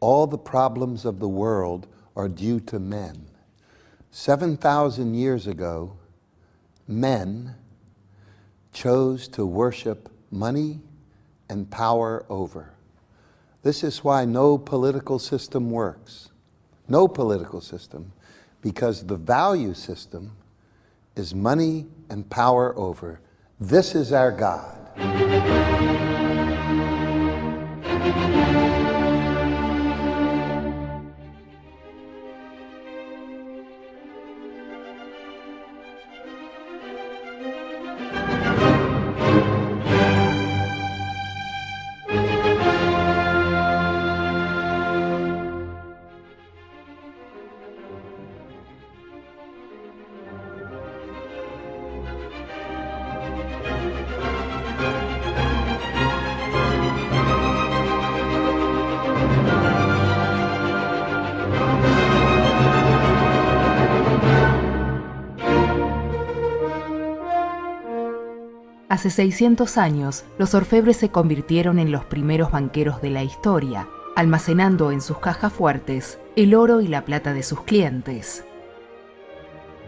all the problems of the world are due to men. 7,000 years ago, men chose to worship money and power over. This is why no political system works. No political system, because the value system is money and power over. This is our God. Hace 600 años, los orfebres se convirtieron en los primeros banqueros de la historia, almacenando en sus cajas fuertes el oro y la plata de sus clientes.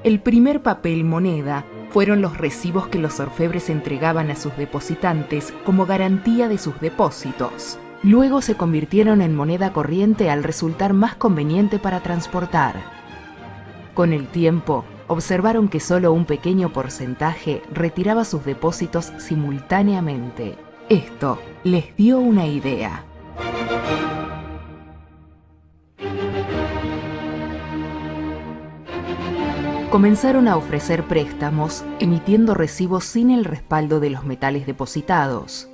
El primer papel moneda fueron los recibos que los orfebres entregaban a sus depositantes como garantía de sus depósitos. Luego se convirtieron en moneda corriente al resultar más conveniente para transportar. Con el tiempo, observaron que solo un pequeño porcentaje retiraba sus depósitos simultáneamente. Esto les dio una idea. Comenzaron a ofrecer préstamos, emitiendo recibos sin el respaldo de los metales depositados.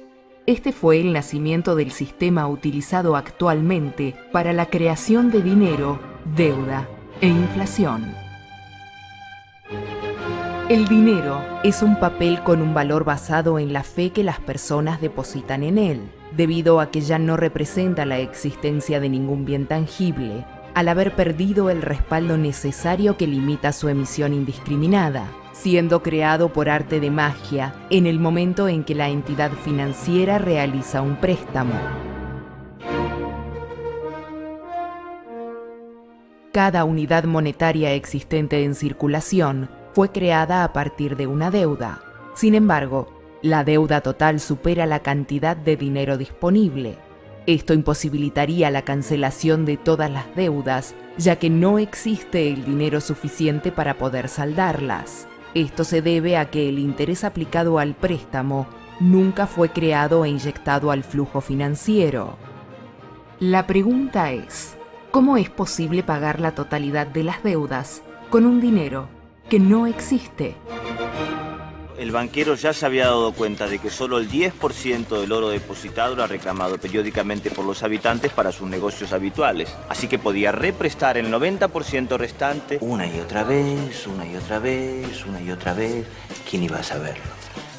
Este fue el nacimiento del sistema utilizado actualmente para la creación de dinero, deuda e inflación. El dinero es un papel con un valor basado en la fe que las personas depositan en él, debido a que ya no representa la existencia de ningún bien tangible, al haber perdido el respaldo necesario que limita su emisión indiscriminada, siendo creado por arte de magia en el momento en que la entidad financiera realiza un préstamo. Cada unidad monetaria existente en circulación fue creada a partir de una deuda. Sin embargo, la deuda total supera la cantidad de dinero disponible. Esto imposibilitaría la cancelación de todas las deudas, ya que no existe el dinero suficiente para poder saldarlas. Esto se debe a que el interés aplicado al préstamo nunca fue creado e inyectado al flujo financiero. La pregunta es, ¿cómo es posible pagar la totalidad de las deudas con un dinero que no existe? El banquero ya se había dado cuenta de que solo el 10% del oro depositado era reclamado periódicamente por los habitantes para sus negocios habituales. Así que podía represtar el 90% restante una y otra vez, una y otra vez, una y otra vez. ¿Quién iba a saberlo?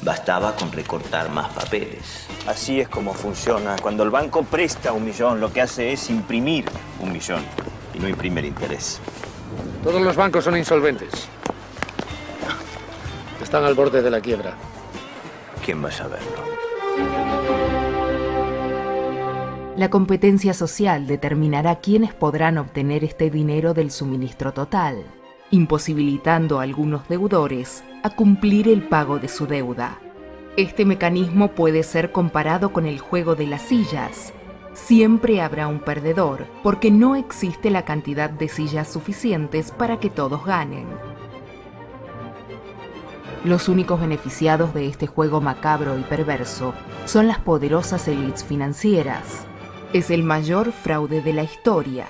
Bastaba con recortar más papeles. Así es como funciona. Cuando el banco presta 1 millón, lo que hace es imprimir 1 millón y no imprime el interés. Todos los bancos son insolventes. Están al borde de la quiebra. ¿Quién va a saberlo? La competencia social determinará quiénes podrán obtener este dinero del suministro total, imposibilitando a algunos deudores a cumplir el pago de su deuda. Este mecanismo puede ser comparado con el juego de las sillas. Siempre habrá un perdedor, porque no existe la cantidad de sillas suficientes para que todos ganen. Los únicos beneficiados de este juego macabro y perverso son las poderosas élites financieras. Es el mayor fraude de la historia.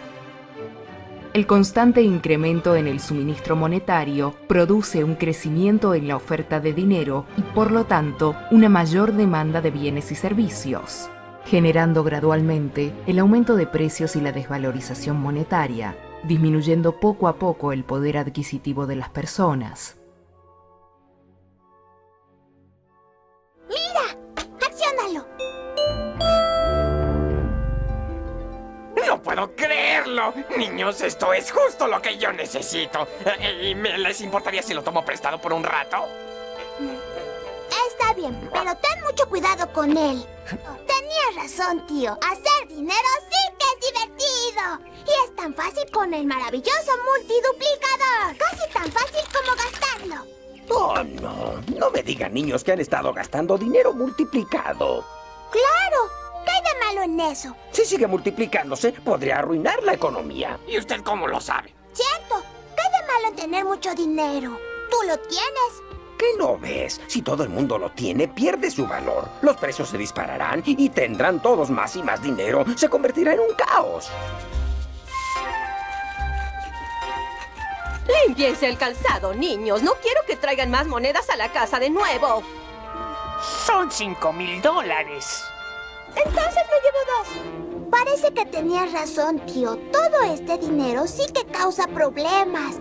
El constante incremento en el suministro monetario produce un crecimiento en la oferta de dinero y, por lo tanto, una mayor demanda de bienes y servicios, generando gradualmente el aumento de precios y la desvalorización monetaria, disminuyendo poco a poco el poder adquisitivo de las personas. ¡No puedo creerlo! Niños, esto es justo lo que yo necesito. ¿Y les importaría si lo tomo prestado por un rato? Está bien, pero ten mucho cuidado con él. Tenías razón, tío. Hacer dinero sí que es divertido. todo. Y es tan fácil con el maravilloso multiduplicador. Casi tan fácil como gastarlo. Oh, no me digan, niños, que han estado gastando dinero multiplicado. ¡Claro! ¿Qué hay de malo en eso? Si sigue multiplicándose, podría arruinar la economía. ¿Y usted cómo lo sabe? Cierto. ¿Qué hay de malo en tener mucho dinero? Tú lo tienes. ¿Qué no ves? Si todo el mundo lo tiene, pierde su valor. Los precios se dispararán y tendrán todos más y más dinero. Se convertirá en un caos. Límpiense el calzado, niños. No quiero que traigan más monedas a la casa de nuevo. Son $5,000. Entonces me llevo 2. Parece que tenías razón, tío. Todo este dinero sí que causa problemas.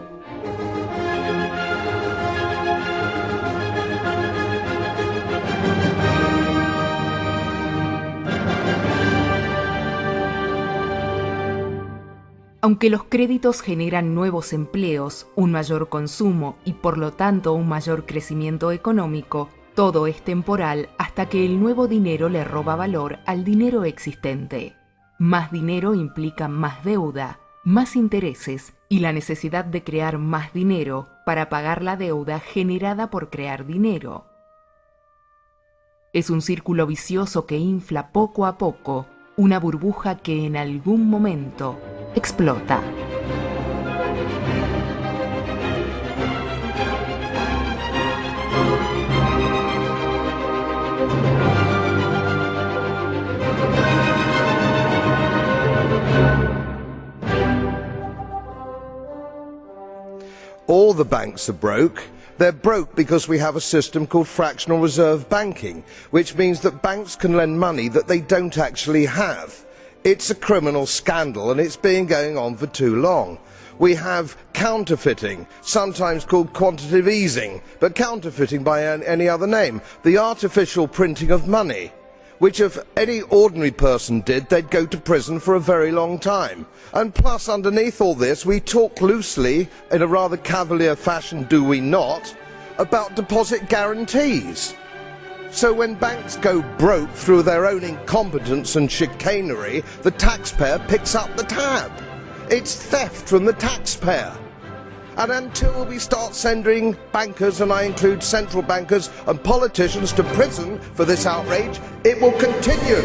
Aunque los créditos generan nuevos empleos, un mayor consumo y por lo tanto un mayor crecimiento económico, todo es temporal hasta que el nuevo dinero le roba valor al dinero existente. Más dinero implica más deuda, más intereses y la necesidad de crear más dinero para pagar la deuda generada por crear dinero. Es un círculo vicioso que infla poco a poco, una burbuja que en algún momento explota. All the banks are broke. They're broke because we have a system called fractional reserve banking, which means that banks can lend money that they don't actually have. It's a criminal scandal and it's been going on for too long. We have counterfeiting, sometimes called quantitative easing, but counterfeiting by any other name, the artificial printing of money, which if any ordinary person did, they'd go to prison for a very long time. And plus, underneath all this, we talk loosely, in a rather cavalier fashion, do we not, about deposit guarantees. So when banks go broke through their own incompetence and chicanery, the taxpayer picks up the tab. It's theft from the taxpayer. And until we start sending bankers, and I include central bankers and politicians, to prison for this outrage, it will continue.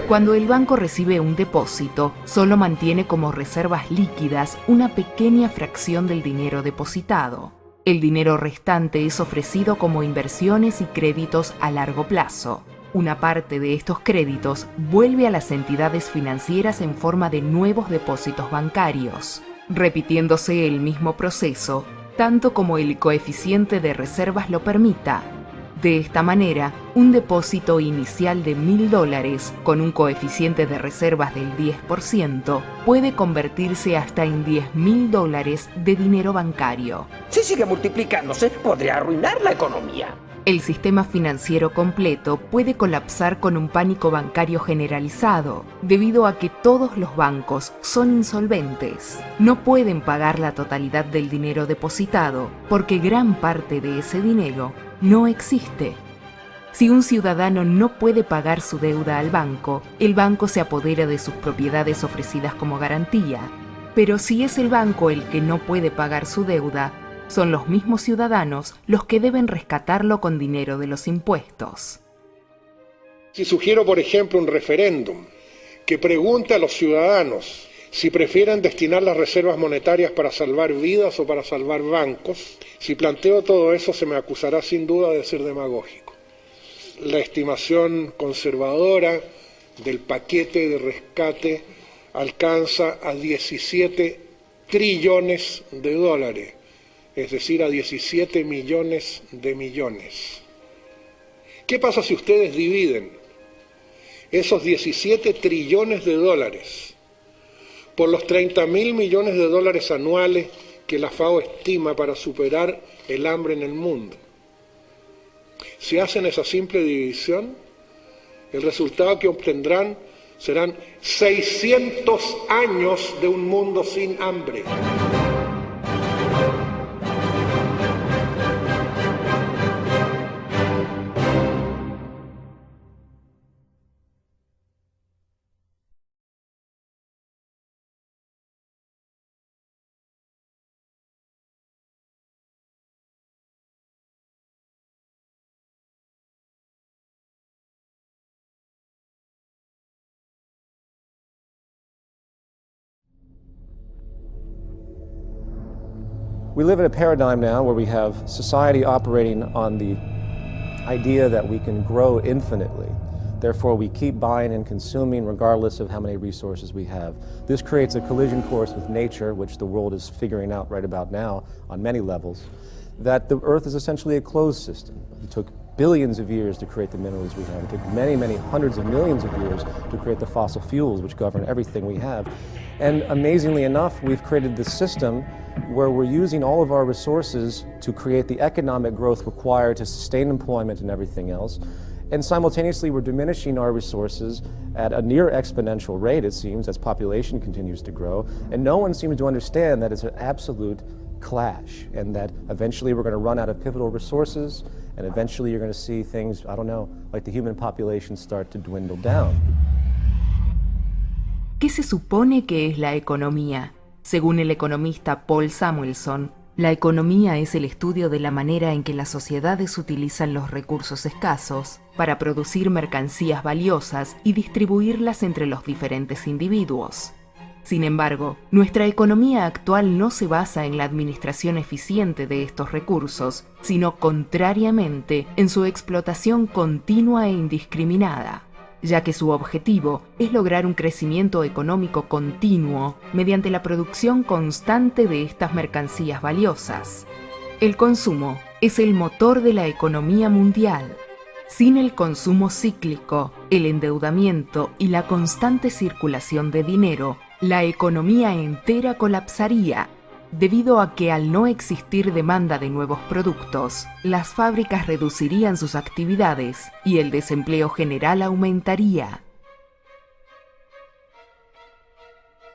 Cuando el banco recibe un depósito, solo mantiene como reservas líquidas una pequeña fracción del dinero depositado. El dinero restante es ofrecido como inversiones y créditos a largo plazo. Una parte de estos créditos vuelve a las entidades financieras en forma de nuevos depósitos bancarios, repitiéndose el mismo proceso, tanto como el coeficiente de reservas lo permita. De esta manera, un depósito inicial de $1,000 con un coeficiente de reservas del 10% puede convertirse hasta en $10,000 de dinero bancario. Si sigue multiplicándose, podría arruinar la economía. El sistema financiero completo puede colapsar con un pánico bancario generalizado, debido a que todos los bancos son insolventes. No pueden pagar la totalidad del dinero depositado, porque gran parte de ese dinero no existe. Si un ciudadano no puede pagar su deuda al banco, el banco se apodera de sus propiedades ofrecidas como garantía. Pero si es el banco el que no puede pagar su deuda, son los mismos ciudadanos los que deben rescatarlo con dinero de los impuestos. Si sugiero, por ejemplo, un referéndum que pregunte a los ciudadanos si prefieren destinar las reservas monetarias para salvar vidas o para salvar bancos, si planteo todo eso se me acusará sin duda de ser demagógico. La estimación conservadora del paquete de rescate alcanza a 17 trillones de dólares. Es decir, a 17 millones de millones. ¿Qué pasa si ustedes dividen esos 17 trillones de dólares por los 30.000 millones de dólares anuales que la FAO estima para superar el hambre en el mundo? Si hacen esa simple división, el resultado que obtendrán serán 600 años de un mundo sin hambre. We live in a paradigm now where we have society operating on the idea that we can grow infinitely. Therefore, we keep buying and consuming regardless of how many resources we have. This creates a collision course with nature, which the world is figuring out right about now on many levels, that the Earth is essentially a closed system. It took billions of years to create the minerals we have. It took many, many hundreds of millions of years to create the fossil fuels which govern everything we have. And amazingly enough, we've created this system where we're using all of our resources to create the economic growth required to sustain employment and everything else. And simultaneously, we're diminishing our resources at a near exponential rate, it seems, as population continues to grow. And no one seems to understand that it's an absolute clash and that eventually we're going to run out of pivotal resources and eventually you're going to see things, I don't know, like the human population start to dwindle down. ¿Qué se supone que es la economía? Según el economista Paul Samuelson, la economía es el estudio de la manera en que las sociedades utilizan los recursos escasos para producir mercancías valiosas y distribuirlas entre los diferentes individuos. Sin embargo, nuestra economía actual no se basa en la administración eficiente de estos recursos, sino contrariamente en su explotación continua e indiscriminada, ya que su objetivo es lograr un crecimiento económico continuo mediante la producción constante de estas mercancías valiosas. El consumo es el motor de la economía mundial. Sin el consumo cíclico, el endeudamiento y la constante circulación de dinero, la economía entera colapsaría, debido a que al no existir demanda de nuevos productos, las fábricas reducirían sus actividades y el desempleo general aumentaría.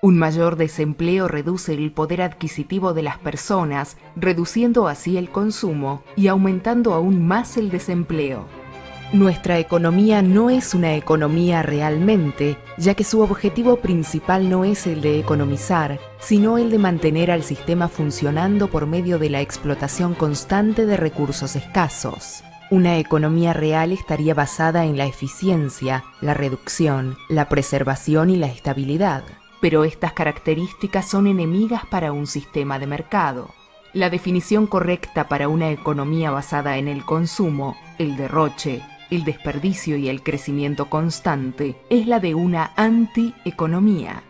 Un mayor desempleo reduce el poder adquisitivo de las personas, reduciendo así el consumo y aumentando aún más el desempleo. Nuestra economía no es una economía realmente, ya que su objetivo principal no es el de economizar, sino el de mantener al sistema funcionando por medio de la explotación constante de recursos escasos. Una economía real estaría basada en la eficiencia, la reducción, la preservación y la estabilidad, pero estas características son enemigas para un sistema de mercado. La definición correcta para una economía basada en el consumo, el derroche, el desperdicio y el crecimiento constante es la de una antieconomía.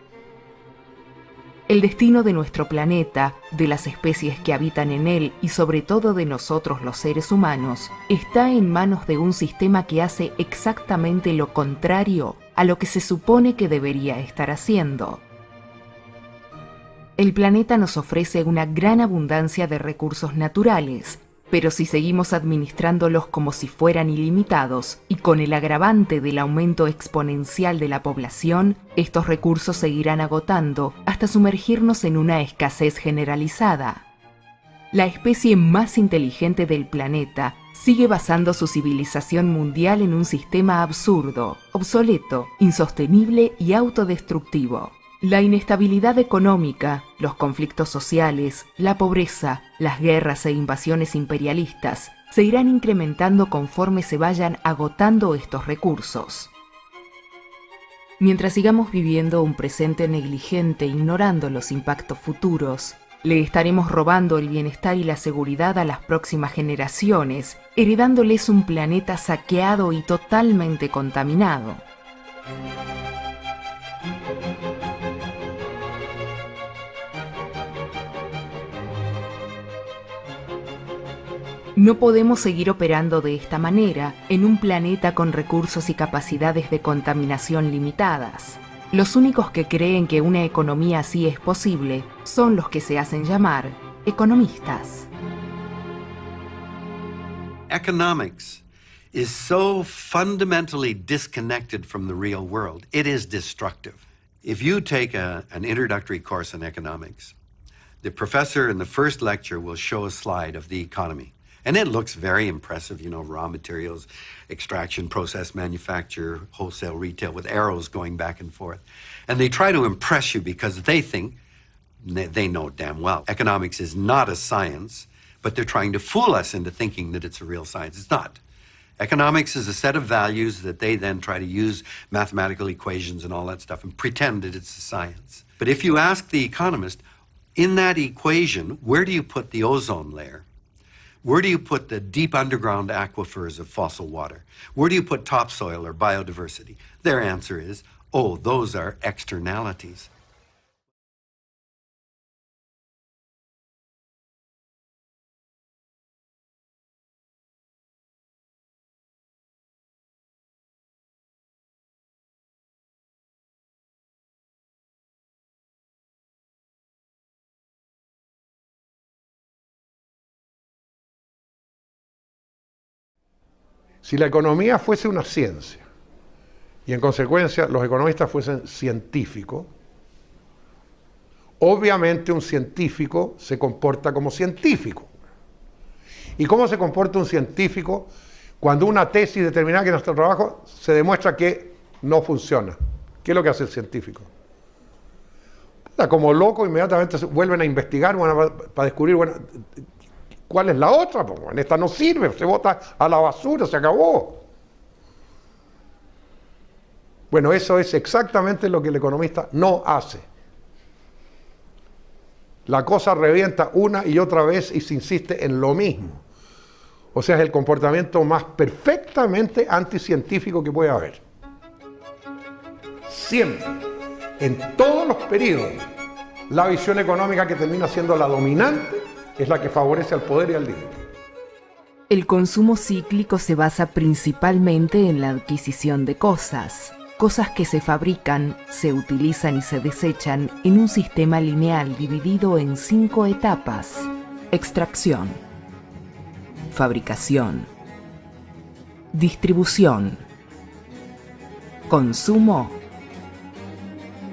El destino de nuestro planeta, de las especies que habitan en él y sobre todo de nosotros los seres humanos, está en manos de un sistema que hace exactamente lo contrario a lo que se supone que debería estar haciendo. El planeta nos ofrece una gran abundancia de recursos naturales, pero si seguimos administrándolos como si fueran ilimitados y con el agravante del aumento exponencial de la población, estos recursos seguirán agotando hasta sumergirnos en una escasez generalizada. La especie más inteligente del planeta sigue basando su civilización mundial en un sistema absurdo, obsoleto, insostenible y autodestructivo. La inestabilidad económica, los conflictos sociales, la pobreza, las guerras e invasiones imperialistas se irán incrementando conforme se vayan agotando estos recursos. Mientras sigamos viviendo un presente negligente ignorando los impactos futuros, le estaremos robando el bienestar y la seguridad a las próximas generaciones, heredándoles un planeta saqueado y totalmente contaminado. No podemos seguir operando de esta manera en un planeta con recursos y capacidades de contaminación limitadas. Los únicos que creen que una economía así es posible son los que se hacen llamar economistas. Economics is so fundamentally disconnected from the real world. It is destructive. If you take an introductory course in economics, the professor in the first lecture will show a slide of the economy. And it looks very impressive, you know, raw materials, extraction, process, manufacture, wholesale, retail, with arrows going back and forth. And they try to impress you because they think, they know damn well, economics is not a science, but they're trying to fool us into thinking that it's a real science. It's not. Economics is a set of values that they then try to use mathematical equations and all that stuff and pretend that it's a science. But if you ask the economist, In that equation, where do you put the ozone layer? Where do you put the deep underground aquifers of fossil water? Where do you put topsoil or biodiversity? Their answer is, oh, those are externalities. Si la economía fuese una ciencia, y en consecuencia los economistas fuesen científicos, obviamente un científico se comporta como científico. ¿Y cómo se comporta un científico cuando una tesis determinada que en nuestro trabajo se demuestra que no funciona? ¿Qué es lo que hace el científico? Como loco, inmediatamente vuelven a investigar para descubrir, bueno, ¿cuál es la otra? Pues, bueno, esta no sirve, se bota a la basura, se acabó. Bueno, eso es exactamente lo que el economista no hace. La cosa revienta una y otra vez y se insiste en lo mismo. O sea, es el comportamiento más perfectamente anticientífico que puede haber. Siempre, en todos los periodos, la visión económica que termina siendo la dominante es la que favorece al poder y al dinero. El consumo cíclico se basa principalmente en la adquisición de cosas que se fabrican, se utilizan y se desechan en un sistema lineal dividido en 5 etapas: extracción, fabricación, distribución, consumo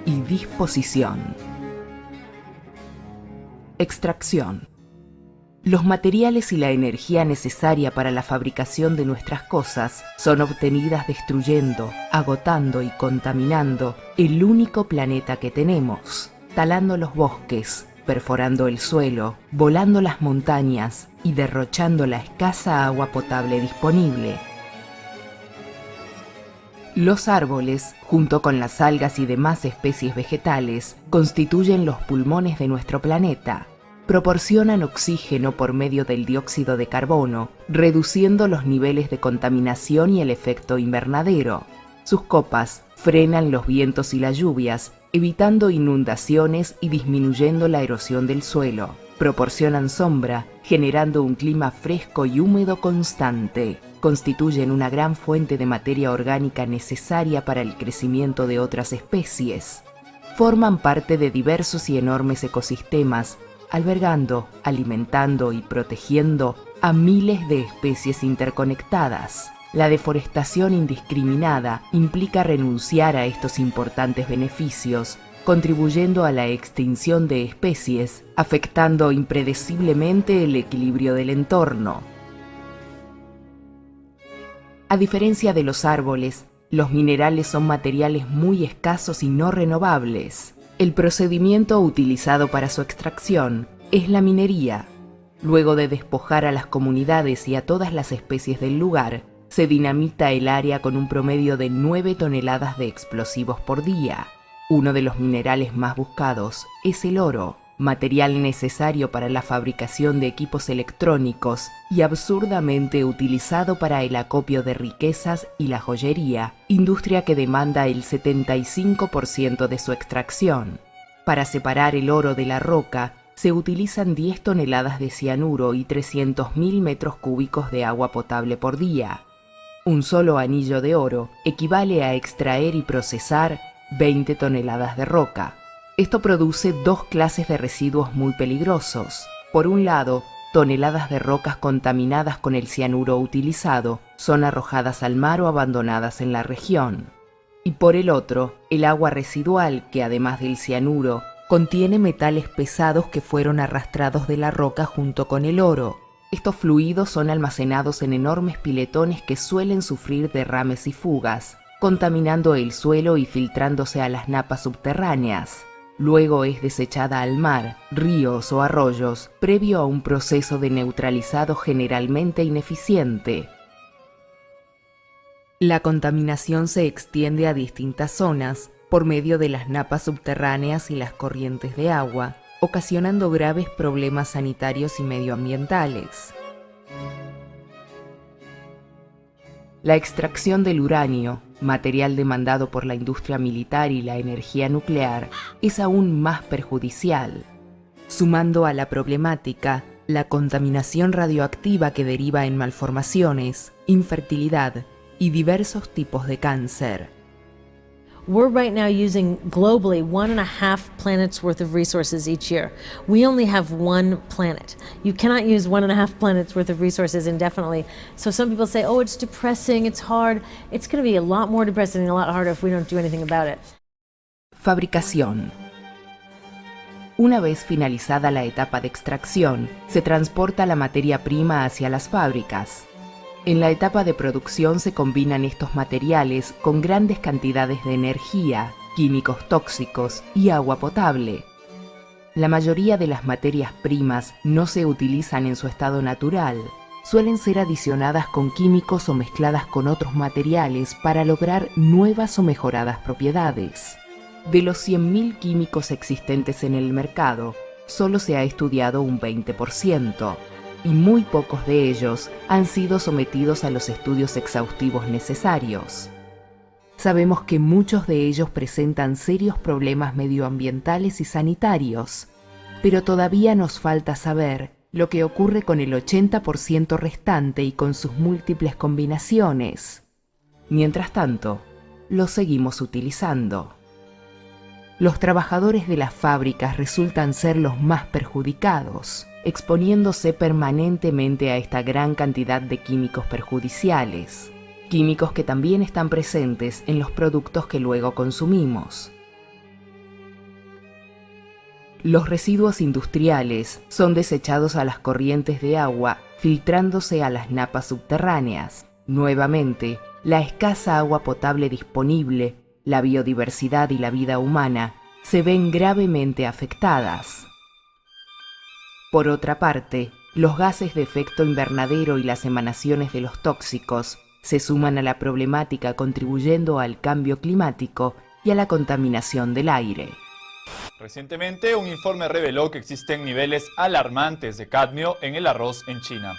y disposición. Extracción. Los materiales y la energía necesaria para la fabricación de nuestras cosas son obtenidas destruyendo, agotando y contaminando el único planeta que tenemos, talando los bosques, perforando el suelo, volando las montañas y derrochando la escasa agua potable disponible. Los árboles, junto con las algas y demás especies vegetales, constituyen los pulmones de nuestro planeta. Proporcionan oxígeno por medio del dióxido de carbono, reduciendo los niveles de contaminación y el efecto invernadero. Sus copas frenan los vientos y las lluvias, evitando inundaciones y disminuyendo la erosión del suelo. Proporcionan sombra, generando un clima fresco y húmedo constante. Constituyen una gran fuente de materia orgánica necesaria para el crecimiento de otras especies. Forman parte de diversos y enormes ecosistemas, albergando, alimentando y protegiendo a miles de especies interconectadas. La deforestación indiscriminada implica renunciar a estos importantes beneficios, contribuyendo a la extinción de especies, afectando impredeciblemente el equilibrio del entorno. A diferencia de los árboles, los minerales son materiales muy escasos y no renovables. El procedimiento utilizado para su extracción es la minería. Luego de despojar a las comunidades y a todas las especies del lugar, se dinamita el área con un promedio de 9 toneladas de explosivos por día. Uno de los minerales más buscados es el oro, material necesario para la fabricación de equipos electrónicos y absurdamente utilizado para el acopio de riquezas y la joyería, industria que demanda el 75% de su extracción. Para separar el oro de la roca, se utilizan 10 toneladas de cianuro y 300.000 metros cúbicos de agua potable por día. Un solo anillo de oro equivale a extraer y procesar 20 toneladas de roca. Esto produce dos clases de residuos muy peligrosos. Por un lado, toneladas de rocas contaminadas con el cianuro utilizado son arrojadas al mar o abandonadas en la región. Y por el otro, el agua residual, que además del cianuro, contiene metales pesados que fueron arrastrados de la roca junto con el oro. Estos fluidos son almacenados en enormes piletones que suelen sufrir derrames y fugas, contaminando el suelo y filtrándose a las napas subterráneas. Luego es desechada al mar, ríos o arroyos, previo a un proceso de neutralizado generalmente ineficiente. La contaminación se extiende a distintas zonas por medio de las napas subterráneas y las corrientes de agua, ocasionando graves problemas sanitarios y medioambientales. La extracción del uranio, material demandado por la industria militar y la energía nuclear, es aún más perjudicial, sumando a la problemática la contaminación radioactiva que deriva en malformaciones, infertilidad y diversos tipos de cáncer. We're right now using globally 1.5 planets worth of resources each year. We only have one planet. You cannot use 1.5 planets worth of resources indefinitely. So some people say, oh, it's depressing, it's hard. It's going to be a lot more depressing and a lot harder if we don't do anything about it. Fabricación. Una vez finalizada la etapa de extracción, se transporta la materia prima hacia las fábricas. En la etapa de producción se combinan estos materiales con grandes cantidades de energía, químicos tóxicos y agua potable. La mayoría de las materias primas no se utilizan en su estado natural. Suelen ser adicionadas con químicos o mezcladas con otros materiales para lograr nuevas o mejoradas propiedades. De los 100.000 químicos existentes en el mercado, solo se ha estudiado un 20%. Y muy pocos de ellos han sido sometidos a los estudios exhaustivos necesarios. Sabemos que muchos de ellos presentan serios problemas medioambientales y sanitarios, pero todavía nos falta saber lo que ocurre con el 80% restante y con sus múltiples combinaciones. Mientras tanto, los seguimos utilizando. Los trabajadores de las fábricas resultan ser los más perjudicados, exponiéndose permanentemente a esta gran cantidad de químicos perjudiciales, químicos que también están presentes en los productos que luego consumimos. Los residuos industriales son desechados a las corrientes de agua, filtrándose a las napas subterráneas. Nuevamente, la escasa agua potable disponible, la biodiversidad y la vida humana se ven gravemente afectadas. Por otra parte, los gases de efecto invernadero y las emanaciones de los tóxicos se suman a la problemática, contribuyendo al cambio climático y a la contaminación del aire. Recientemente, un informe reveló que existen niveles alarmantes de cadmio en el arroz en China.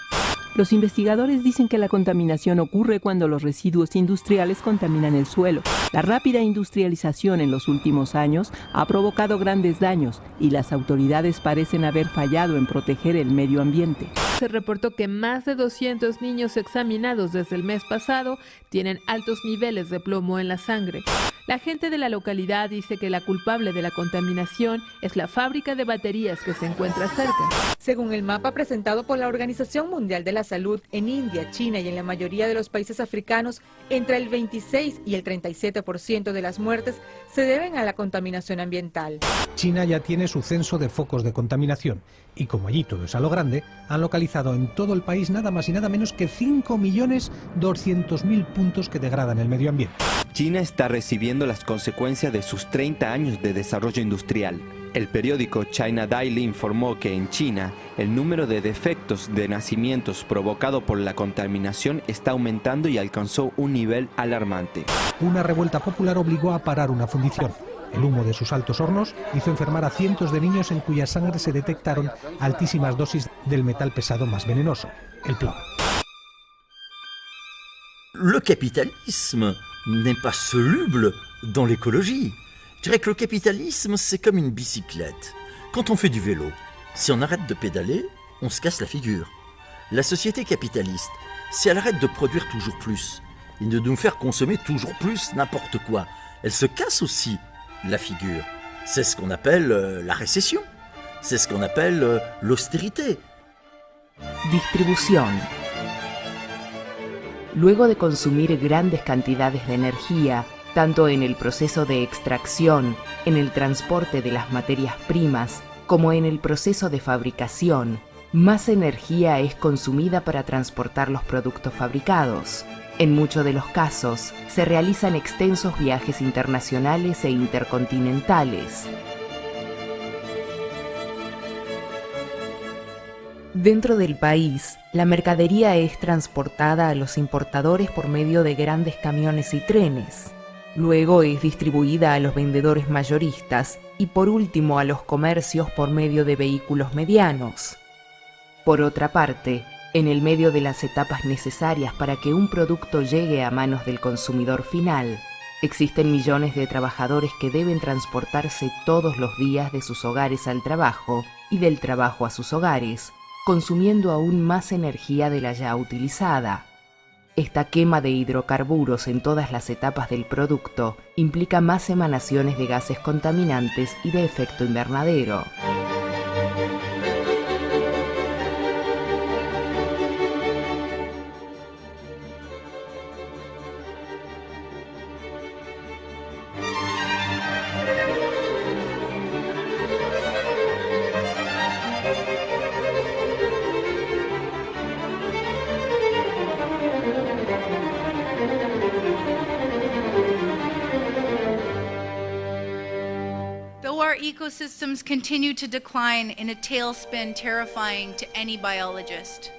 Los investigadores dicen que la contaminación ocurre cuando los residuos industriales contaminan el suelo. La rápida industrialización en los últimos años ha provocado grandes daños y las autoridades parecen haber fallado en proteger el medio ambiente. Se reportó que más de 200 niños examinados desde el mes pasado tienen altos niveles de plomo en la sangre. La gente de la localidad dice que la culpable de la contaminación es la fábrica de baterías que se encuentra cerca. Según el mapa presentado por la Organización Mundial de la Salud, en India, China y en la mayoría de los países africanos, entre el 26 y el 37% de las muertes se deben a la contaminación ambiental. China ya tiene su censo de focos de contaminación y como allí todo es a lo grande, han localizado en todo el país nada más y nada menos que 5.200.000 puntos que degradan el medio ambiente. China está recibiendo las consecuencias de sus 30 años de desarrollo industrial. El periódico China Daily informó que en China el número de defectos de nacimientos provocado por la contaminación está aumentando y alcanzó un nivel alarmante. Una revuelta popular obligó a parar una fundición. El humo de sus altos hornos hizo enfermar a cientos de niños en cuya sangre se detectaron altísimas dosis del metal pesado más venenoso, el plomo. Le capitalisme n'est pas soluble dans l'écologie. Je dirais que le capitalisme, c'est comme une bicyclette. Quand on fait du vélo, si on arrête de pédaler, on se casse la figure. La société capitaliste, si elle arrête de produire toujours plus et de nous faire consommer toujours plus n'importe quoi, elle se casse aussi la figure. C'est ce qu'on appelle la récession. C'est ce qu'on appelle l'austérité. Distribución. Luego de consumir grandes cantidades de energía, tanto en el proceso de extracción, en el transporte de las materias primas, como en el proceso de fabricación, más energía es consumida para transportar los productos fabricados. En muchos de los casos, se realizan extensos viajes internacionales e intercontinentales. Dentro del país, la mercadería es transportada a los importadores por medio de grandes camiones y trenes. Luego es distribuida a los vendedores mayoristas y por último a los comercios por medio de vehículos medianos. Por otra parte, en el medio de las etapas necesarias para que un producto llegue a manos del consumidor final, existen millones de trabajadores que deben transportarse todos los días de sus hogares al trabajo y del trabajo a sus hogares, consumiendo aún más energía de la ya utilizada. Esta quema de hidrocarburos en todas las etapas del producto implica más emanaciones de gases contaminantes y de efecto invernadero. Though our ecosystems continue to decline in a tailspin terrifying to any biologist,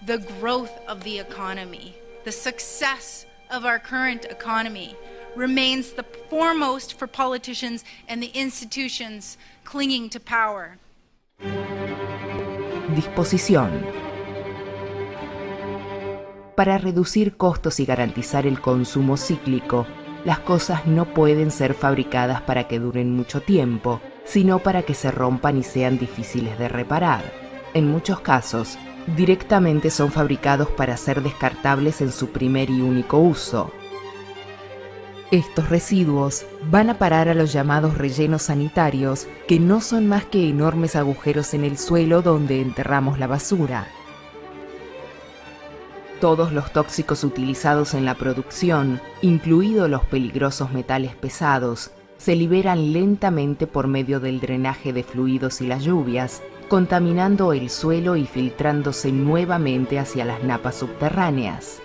the growth of the economy, the success of our current economy remains the foremost for politicians and the institutions clinging to power. Disposición. Para reducir costos y garantizar el consumo cíclico, las cosas no pueden ser fabricadas para que duren mucho tiempo, sino para que se rompan y sean difíciles de reparar. En muchos casos, directamente son fabricados para ser descartables en su primer y único uso. Estos residuos van a parar a los llamados rellenos sanitarios, que no son más que enormes agujeros en el suelo donde enterramos la basura. Todos los tóxicos utilizados en la producción, incluidos los peligrosos metales pesados, se liberan lentamente por medio del drenaje de fluidos y las lluvias, contaminando el suelo y filtrándose nuevamente hacia las napas subterráneas.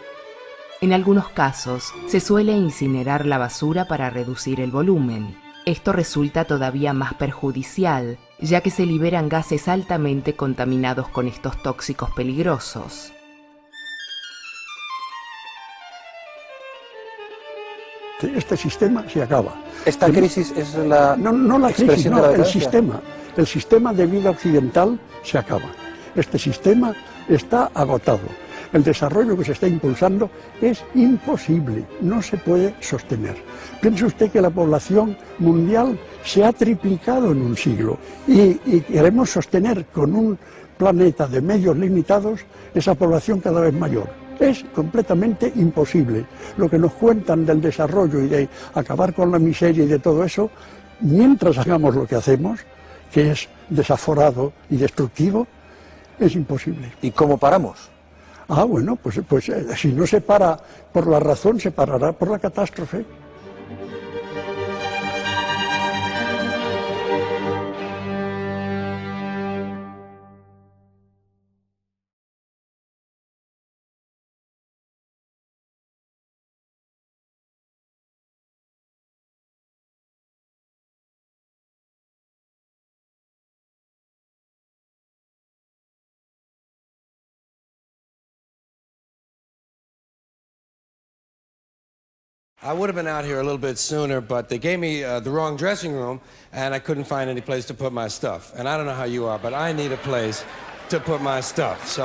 En algunos casos, se suele incinerar la basura para reducir el volumen. Esto resulta todavía más perjudicial, ya que se liberan gases altamente contaminados con estos tóxicos peligrosos. Este sistema se acaba. Esta crisis es la no la crisis, expresión no, de la el decadencia. sistema. El sistema de vida occidental se acaba. Este sistema está agotado. El desarrollo que se está impulsando es imposible, no se puede sostener. Piense usted que la población mundial se ha triplicado en un siglo y queremos sostener con un planeta de medios limitados esa población cada vez mayor. Es completamente imposible. Lo que nos cuentan del desarrollo y de acabar con la miseria y de todo eso, mientras hagamos lo que hacemos, que es desaforado y destructivo, es imposible. ¿Y cómo paramos? Ah, bueno, pues si no se para por la razón, se parará por la catástrofe. I would have been out here a little bit sooner, but they gave me the wrong dressing room, and I couldn't find any place to put my stuff. And I don't know how you are, but I need a place to put my stuff. So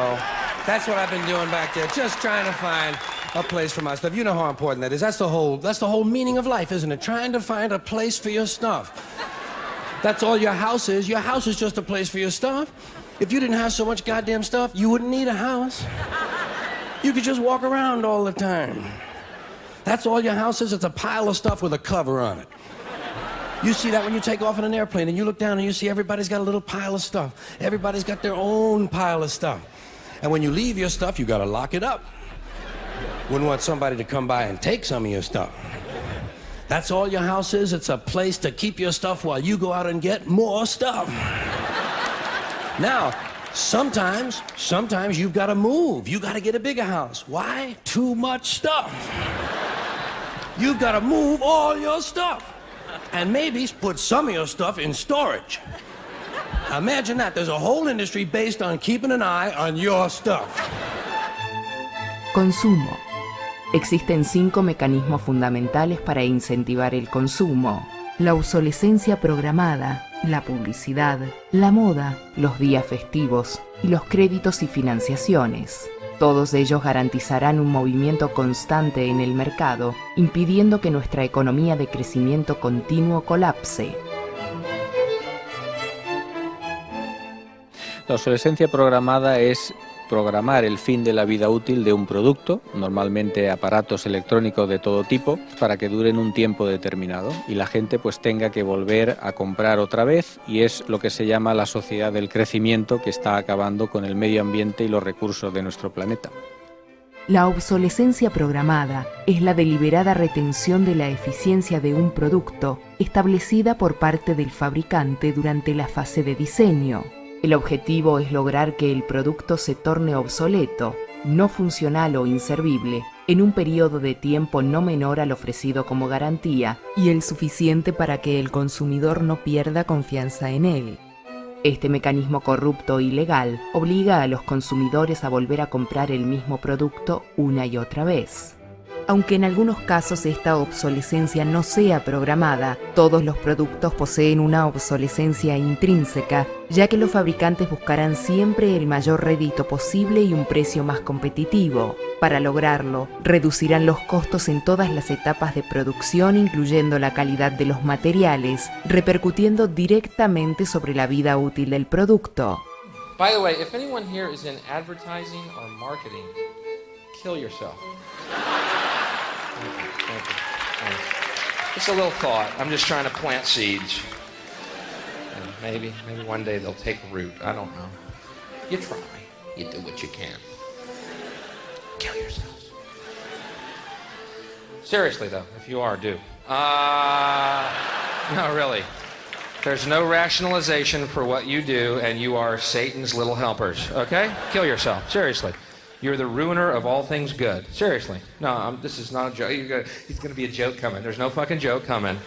that's what I've been doing back there, just trying to find a place for my stuff. You know how important that is. That's the whole meaning of life, isn't it? Trying to find a place for your stuff. That's all your house is. Your house is just a place for your stuff. If you didn't have so much goddamn stuff, you wouldn't need a house. You could just walk around all the time. That's all your house is. It's a pile of stuff with a cover on it. You see that when you take off in an airplane and you look down and you see everybody's got a little pile of stuff. Everybody's got their own pile of stuff. And when you leave your stuff, you got to lock it up. Wouldn't want somebody to come by and take some of your stuff. That's all your house is. It's a place to keep your stuff while you go out and get more stuff. Now, sometimes you've got to move. You got to get a bigger house. Why? Too much stuff. You've got to move all your stuff. And maybe put some of your stuff in storage. Imagine that. There's a whole industry based on keeping an eye on your stuff. Consumo. Existen 5 mecanismos fundamentales para incentivar el consumo. la obsolescencia programada, la publicidad, la moda, los días festivos y los créditos y financiaciones. Todos ellos garantizarán un movimiento constante en el mercado, impidiendo que nuestra economía de crecimiento continuo colapse. La obsolescencia programada es programar el fin de la vida útil de un producto, normalmente aparatos electrónicos de todo tipo, para que duren un tiempo determinado y la gente pues tenga que volver a comprar otra vez, y es lo que se llama la sociedad del crecimiento, que está acabando con el medio ambiente y los recursos de nuestro planeta. La obsolescencia programada es la deliberada retención de la eficiencia de un producto establecida por parte del fabricante durante la fase de diseño. El objetivo es lograr que el producto se torne obsoleto, no funcional o inservible en un periodo de tiempo no menor al ofrecido como garantía y el suficiente para que el consumidor no pierda confianza en él. Este mecanismo corrupto y ilegal obliga a los consumidores a volver a comprar el mismo producto una y otra vez. Aunque en algunos casos esta obsolescencia no sea programada, todos los productos poseen una obsolescencia intrínseca, ya que los fabricantes buscarán siempre el mayor rédito posible y un precio más competitivo. Para lograrlo, reducirán los costos en todas las etapas de producción, incluyendo la calidad de los materiales, repercutiendo directamente sobre la vida útil del producto. By the way, if anyone here is in advertising or marketing, kill yourself. Thank you. Just a little thought. I'm just trying to plant seeds. And maybe one day they'll take root. I don't know. You try. You do what you can. Kill yourselves. Seriously, though, if you are, do. No, really. There's no rationalization for what you do, and you are Satan's little helpers, okay? Kill yourself. Seriously. You're the ruiner of all things good. Seriously. No, this is not a joke. He's going to be a joke coming. There's no fucking joke coming.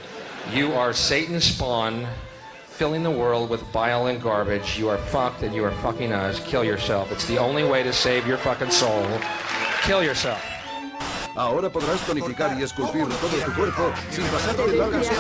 You are Satan's spawn, filling the world with bile and garbage. You are fucked and you are fucking us. Kill yourself. It's the only way to save your fucking soul. Kill yourself. Ahora podrás tonificar y esculpir todo tu cuerpo sin pasar de largas horas.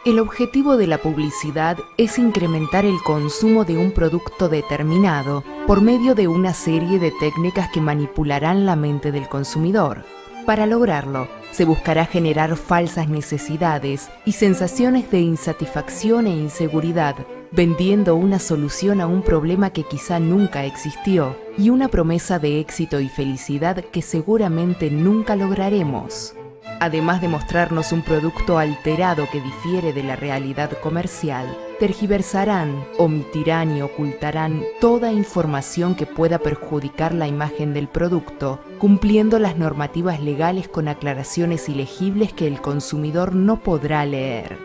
El objetivo de la publicidad es incrementar el consumo de un producto determinado por medio de una serie de técnicas que manipularán la mente del consumidor. Para lograrlo, se buscará generar falsas necesidades y sensaciones de insatisfacción e inseguridad, vendiendo una solución a un problema que quizá nunca existió y una promesa de éxito y felicidad que seguramente nunca lograremos. Además de mostrarnos un producto alterado que difiere de la realidad comercial, tergiversarán, omitirán y ocultarán toda información que pueda perjudicar la imagen del producto, cumpliendo las normativas legales con aclaraciones ilegibles que el consumidor no podrá leer.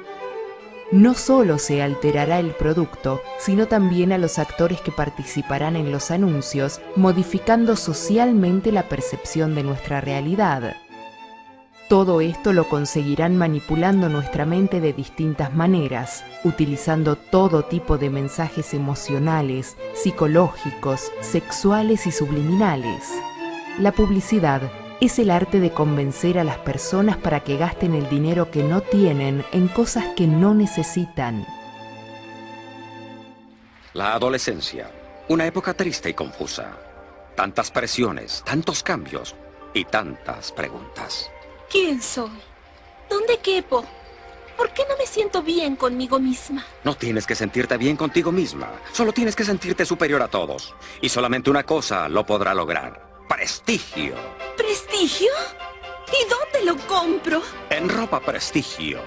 No solo se alterará el producto, sino también a los actores que participarán en los anuncios, modificando socialmente la percepción de nuestra realidad. Todo esto lo conseguirán manipulando nuestra mente de distintas maneras, utilizando todo tipo de mensajes emocionales, psicológicos, sexuales y subliminales. La publicidad es el arte de convencer a las personas para que gasten el dinero que no tienen en cosas que no necesitan. La adolescencia, una época triste y confusa. Tantas presiones, tantos cambios y tantas preguntas. ¿Quién soy? ¿Dónde quepo? ¿Por qué no me siento bien conmigo misma? No tienes que sentirte bien contigo misma. Solo tienes que sentirte superior a todos. Y solamente una cosa lo podrá lograr. Prestigio. ¿Prestigio? ¿Y dónde lo compro? En Ropa Prestigio.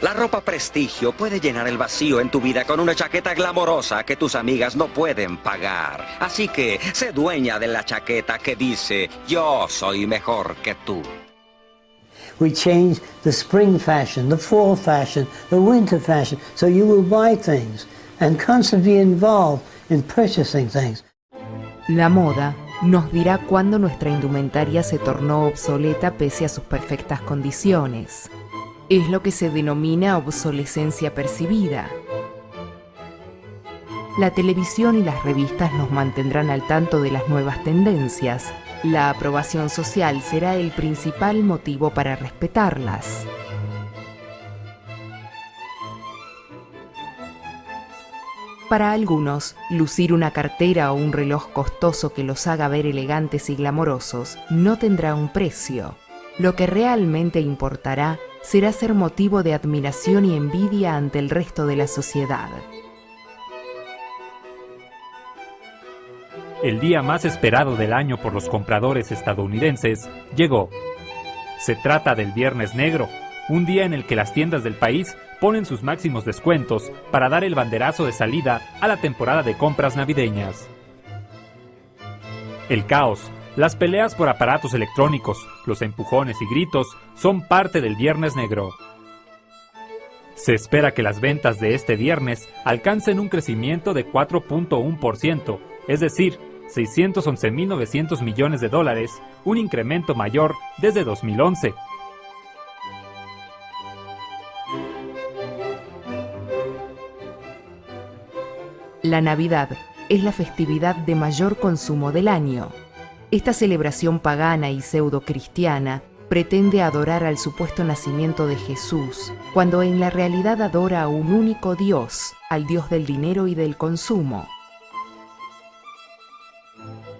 La Ropa Prestigio puede llenar el vacío en tu vida con una chaqueta glamorosa que tus amigas no pueden pagar. Así que sé dueña de la chaqueta que dice, yo soy mejor que tú. We change the spring fashion, the fall fashion, the winter fashion, so you will buy things and constantly be involved in purchasing things. La moda nos dirá cuándo nuestra indumentaria se tornó obsoleta pese a sus perfectas condiciones. Es lo que se denomina obsolescencia percibida. La televisión y las revistas nos mantendrán al tanto de las nuevas tendencias. La aprobación social será el principal motivo para respetarlas. Para algunos, lucir una cartera o un reloj costoso que los haga ver elegantes y glamorosos no tendrá un precio. Lo que realmente importará será ser motivo de admiración y envidia ante el resto de la sociedad. El día más esperado del año por los compradores estadounidenses llegó. Se trata del Viernes Negro, un día en el que las tiendas del país ponen sus máximos descuentos para dar el banderazo de salida a la temporada de compras navideñas. El caos, las peleas por aparatos electrónicos, los empujones y gritos son parte del Viernes Negro. Se espera que las ventas de este viernes alcancen un crecimiento de 4.1%, es decir, 611.900 millones de dólares, un incremento mayor desde 2011. La Navidad es la festividad de mayor consumo del año. Esta celebración pagana y pseudo-cristiana pretende adorar al supuesto nacimiento de Jesús, cuando en la realidad adora a un único Dios, al Dios del dinero y del consumo.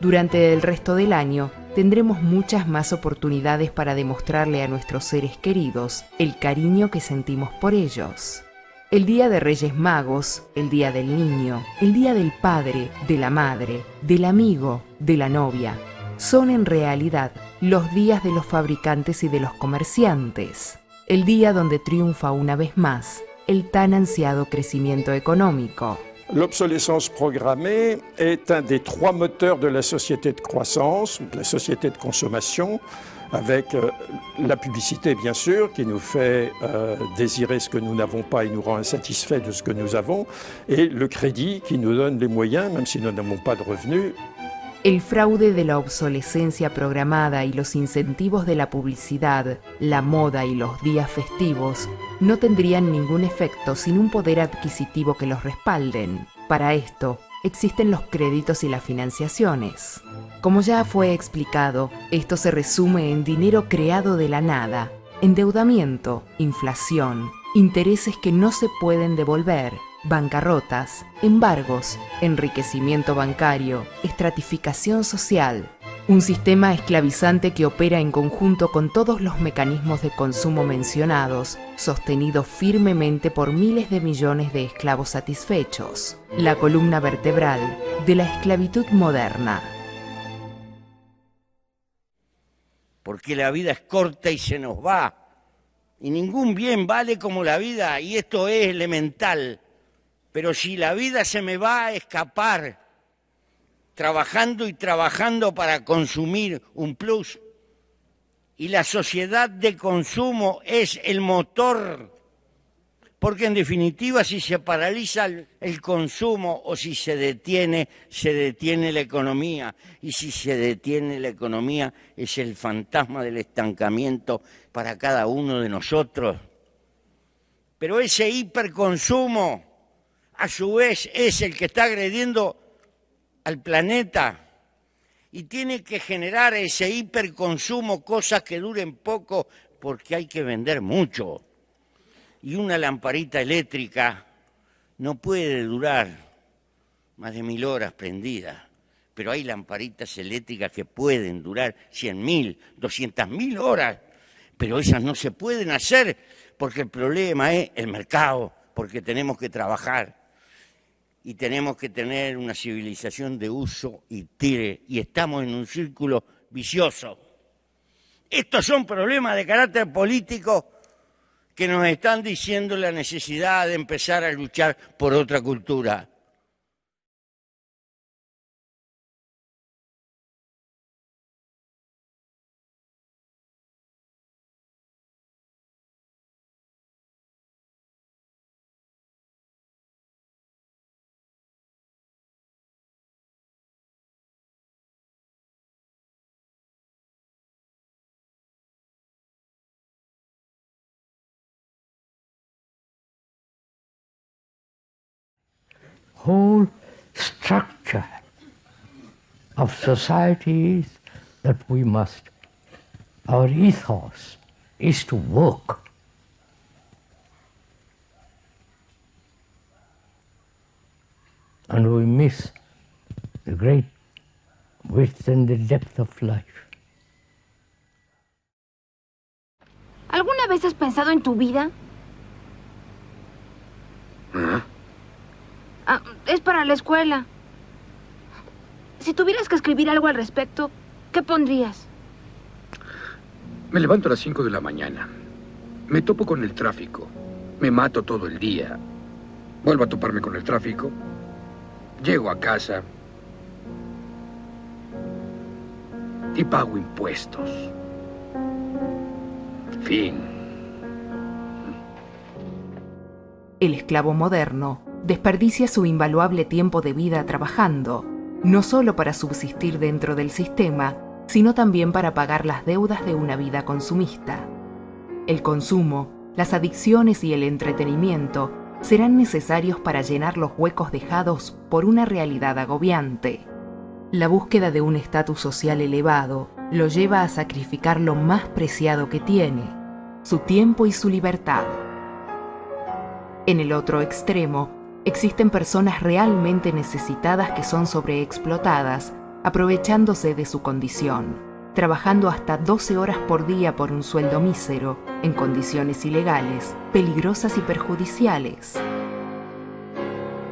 Durante el resto del año, tendremos muchas más oportunidades para demostrarle a nuestros seres queridos el cariño que sentimos por ellos. El Día de Reyes Magos, el Día del Niño, el Día del Padre, de la Madre, del Amigo, de la Novia, son en realidad los días de los fabricantes y de los comerciantes. El día donde triunfa una vez más el tan ansiado crecimiento económico. L'obsolescence programmée est un des 3 moteurs de la société de croissance, de la société de consommation, avec la publicité bien sûr, qui nous fait désirer ce que nous n'avons pas et nous rend insatisfaits de ce que nous avons, et le crédit qui nous donne les moyens, même si nous n'avons pas de revenus. El fraude de la obsolescencia programada y los incentivos de la publicidad, la moda y los días festivos no tendrían ningún efecto sin un poder adquisitivo que los respalden. Para esto, existen los créditos y las financiaciones. Como ya fue explicado, esto se resume en dinero creado de la nada, endeudamiento, inflación, intereses que no se pueden devolver, bancarrotas, embargos, enriquecimiento bancario, estratificación social. Un sistema esclavizante que opera en conjunto con todos los mecanismos de consumo mencionados, sostenido firmemente por miles de millones de esclavos satisfechos. La columna vertebral de la esclavitud moderna. Porque la vida es corta y se nos va. Y ningún bien vale como la vida, y esto es elemental. Pero si la vida se me va a escapar, trabajando y trabajando para consumir un plus, y la sociedad de consumo es el motor, porque en definitiva si se paraliza el consumo o si se detiene la economía, y si se detiene la economía es el fantasma del estancamiento para cada uno de nosotros. Pero ese hiperconsumo a su vez es el que está agrediendo al planeta y tiene que generar ese hiperconsumo, cosas que duren poco porque hay que vender mucho. Y una lamparita eléctrica no puede durar más de 1000 horas prendida, pero hay lamparitas eléctricas que pueden durar 100.000, 200.000 horas, pero esas no se pueden hacer porque el problema es el mercado, porque tenemos que trabajar. Y tenemos que tener una civilización de uso y tire, y estamos en un círculo vicioso. Estos son problemas de carácter político que nos están diciendo la necesidad de empezar a luchar por otra cultura. whole structure of societies that we must, our ethos is to work. And we miss the great width and the depth of life. ¿Alguna vez has pensado en tu vida? Es para la escuela. Si tuvieras que escribir algo al respecto, ¿qué pondrías? Me levanto a las 5 de la mañana. Me topo con el tráfico. Me mato todo el día. Vuelvo a toparme con el tráfico. Llego a casa. Y pago impuestos. Fin. El esclavo moderno desperdicia su invaluable tiempo de vida trabajando, no solo para subsistir dentro del sistema, sino también para pagar las deudas de una vida consumista. El consumo, las adicciones y el entretenimiento serán necesarios para llenar los huecos dejados por una realidad agobiante. La búsqueda de un estatus social elevado lo lleva a sacrificar lo más preciado que tiene, su tiempo y su libertad. En el otro extremo, existen personas realmente necesitadas que son sobreexplotadas, aprovechándose de su condición, trabajando hasta 12 horas por día por un sueldo mísero, en condiciones ilegales, peligrosas y perjudiciales.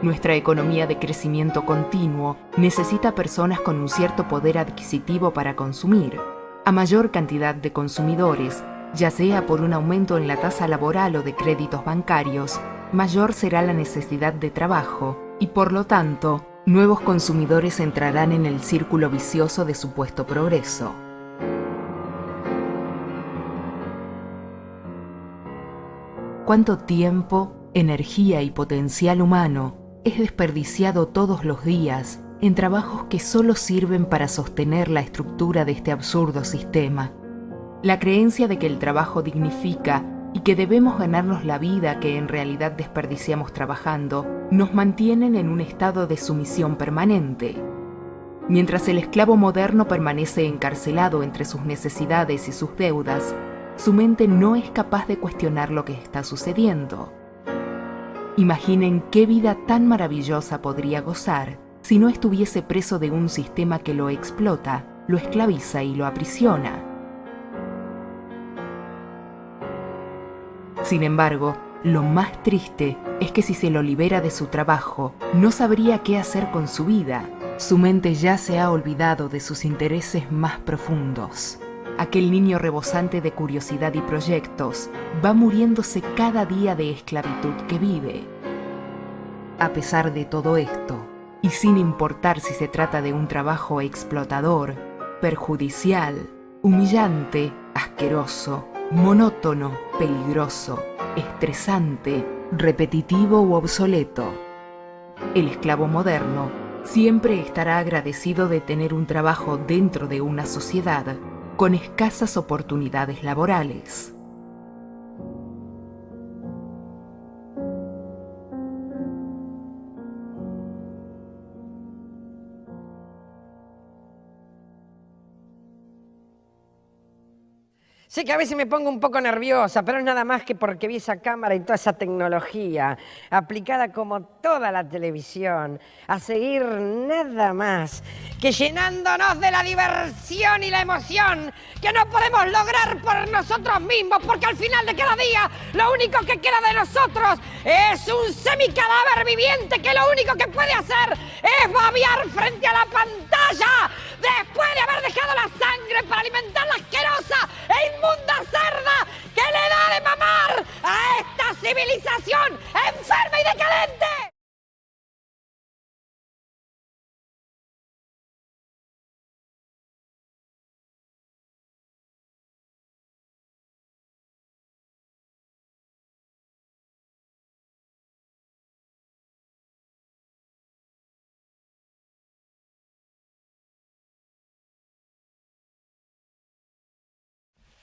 Nuestra economía de crecimiento continuo necesita personas con un cierto poder adquisitivo para consumir. A mayor cantidad de consumidores, ya sea por un aumento en la tasa laboral o de créditos bancarios, mayor será la necesidad de trabajo y, por lo tanto, nuevos consumidores entrarán en el círculo vicioso de supuesto progreso. ¿Cuánto tiempo, energía y potencial humano es desperdiciado todos los días en trabajos que solo sirven para sostener la estructura de este absurdo sistema? La creencia de que el trabajo dignifica y que debemos ganarnos la vida que en realidad desperdiciamos trabajando nos mantienen en un estado de sumisión permanente. Mientras el esclavo moderno permanece encarcelado entre sus necesidades y sus deudas, su mente no es capaz de cuestionar lo que está sucediendo. Imaginen qué vida tan maravillosa podría gozar si no estuviese preso de un sistema que lo explota, lo esclaviza y lo aprisiona. Sin embargo, lo más triste es que si se lo libera de su trabajo, no sabría qué hacer con su vida. Su mente ya se ha olvidado de sus intereses más profundos. Aquel niño rebosante de curiosidad y proyectos va muriéndose cada día de esclavitud que vive. A pesar de todo esto, y sin importar si se trata de un trabajo explotador, perjudicial, humillante, asqueroso, monótono, peligroso, estresante, repetitivo u obsoleto, el esclavo moderno siempre estará agradecido de tener un trabajo dentro de una sociedad con escasas oportunidades laborales. Sé que a veces me pongo un poco nerviosa, pero es nada más que porque vi esa cámara y toda esa tecnología aplicada como toda la televisión a seguir nada más que llenándonos de la diversión y la emoción que no podemos lograr por nosotros mismos, porque al final de cada día lo único que queda de nosotros es un semicadáver viviente que lo único que puede hacer es babear frente a la pantalla después de haber dejado la sangre para alimentar la asquerosa e inmunda cerda que le da de mamar a esta civilización enferma y decadente.